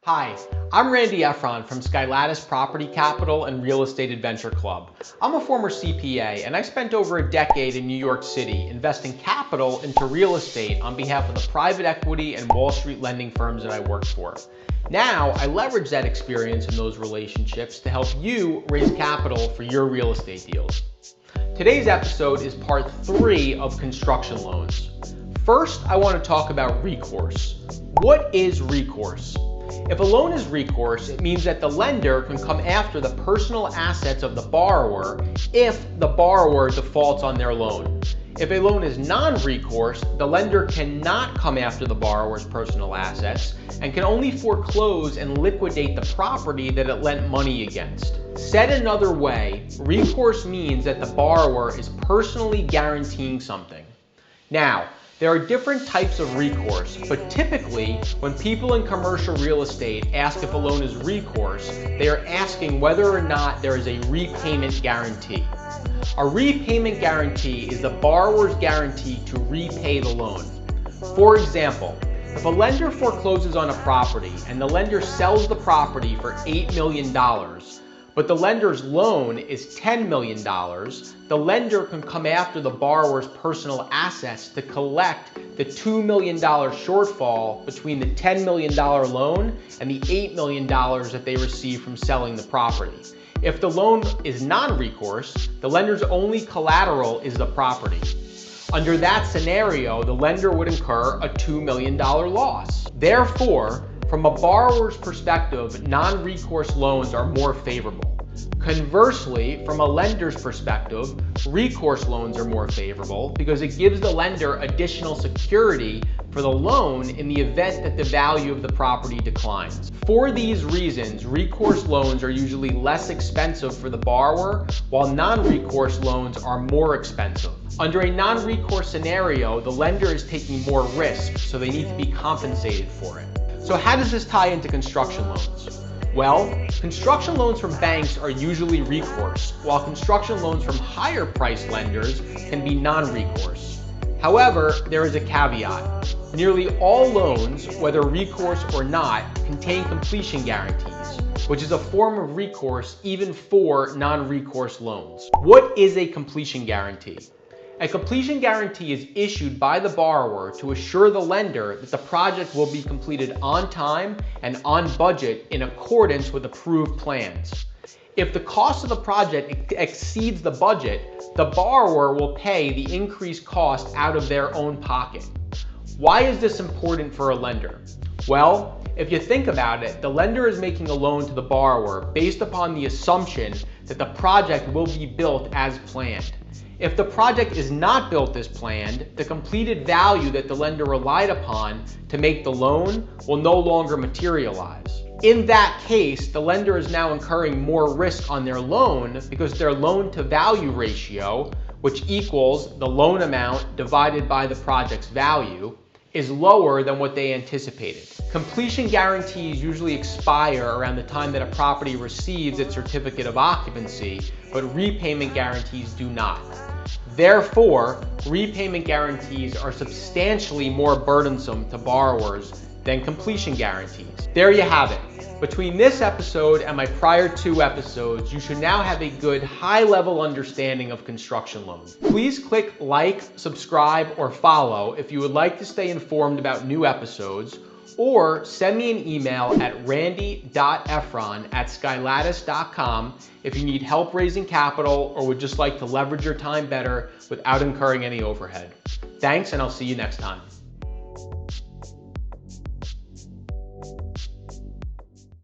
Hi, I'm Randy Efron from Skylattice Property Capital and Real Estate Adventure Club. I'm a former CPA and I spent over a decade in New York City investing capital into real estate on behalf of the private equity and Wall Street lending firms that I worked for. Now, I leverage that experience and those relationships to help you raise capital for your real estate deals. Today's episode is part 3 of construction loans. First, I want to talk about recourse. What is recourse? If a loan is recourse, it means that the lender can come after the personal assets of the borrower if the borrower defaults on their loan. If a loan is non-recourse, the lender cannot come after the borrower's personal assets and can only foreclose and liquidate the property that it lent money against. Said another way, recourse means that the borrower is personally guaranteeing something. Now, there are different types of recourse, but typically, when people in commercial real estate ask if a loan is recourse, they are asking whether or not there is a repayment guarantee. A repayment guarantee is the borrower's guarantee to repay the loan. For example, if a lender forecloses on a property and the lender sells the property for $8 million, but the lender's loan is $10 million, the lender can come after the borrower's personal assets to collect the $2 million shortfall between the $10 million loan and the $8 million that they receive from selling the property. If the loan is non-recourse, the lender's only collateral is the property. Under that scenario, the lender would incur a $2 million loss. Therefore, from a borrower's perspective, non-recourse loans are more favorable. Conversely, from a lender's perspective, recourse loans are more favorable because it gives the lender additional security for the loan in the event that the value of the property declines. For these reasons, recourse loans are usually less expensive for the borrower, while non-recourse loans are more expensive. Under a non-recourse scenario, the lender is taking more risk, so they need to be compensated for it. So how does this tie into construction loans? Well, construction loans from banks are usually recourse, while construction loans from higher priced lenders can be non-recourse. However, there is a caveat. Nearly all loans, whether recourse or not, contain completion guarantees, which is a form of recourse even for non-recourse loans. What is a completion guarantee? A completion guarantee is issued by the borrower to assure the lender that the project will be completed on time and on budget in accordance with approved plans. If the cost of the project exceeds the budget, the borrower will pay the increased cost out of their own pocket. Why is this important for a lender? Well, if you think about it, the lender is making a loan to the borrower based upon the assumption that the project will be built as planned. If the project is not built as planned, the completed value that the lender relied upon to make the loan will no longer materialize. In that case, the lender is now incurring more risk on their loan because their loan to value ratio, which equals the loan amount divided by the project's value, is lower than what they anticipated. Completion guarantees usually expire around the time that a property receives its certificate of occupancy, but repayment guarantees do not. Therefore, repayment guarantees are substantially more burdensome to borrowers than completion guarantees. There you have it. Between this episode and my prior 2 episodes, you should now have a good high-level understanding of construction loans. Please click like, subscribe, or follow if you would like to stay informed about new episodes, or send me an email at randy.efron@skylattice.com if you need help raising capital or would just like to leverage your time better without incurring any overhead. Thanks, and I'll see you next time.